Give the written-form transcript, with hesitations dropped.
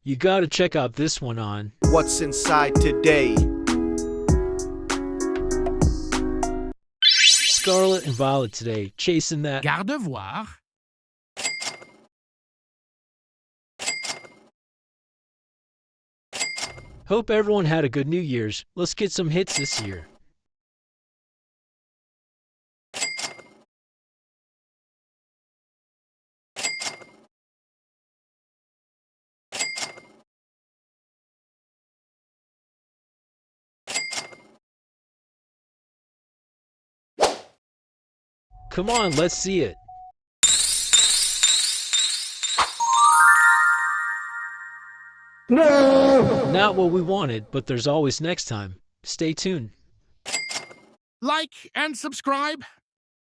You gotta check out this one on What's inside today? Scarlet and Violet today, chasing that. Garde voir. Hope everyone had a good New Year's. Let's get some hits this year. Come on, let's see it. No! Not what we wanted, but there's always next time. Stay tuned. Like and subscribe.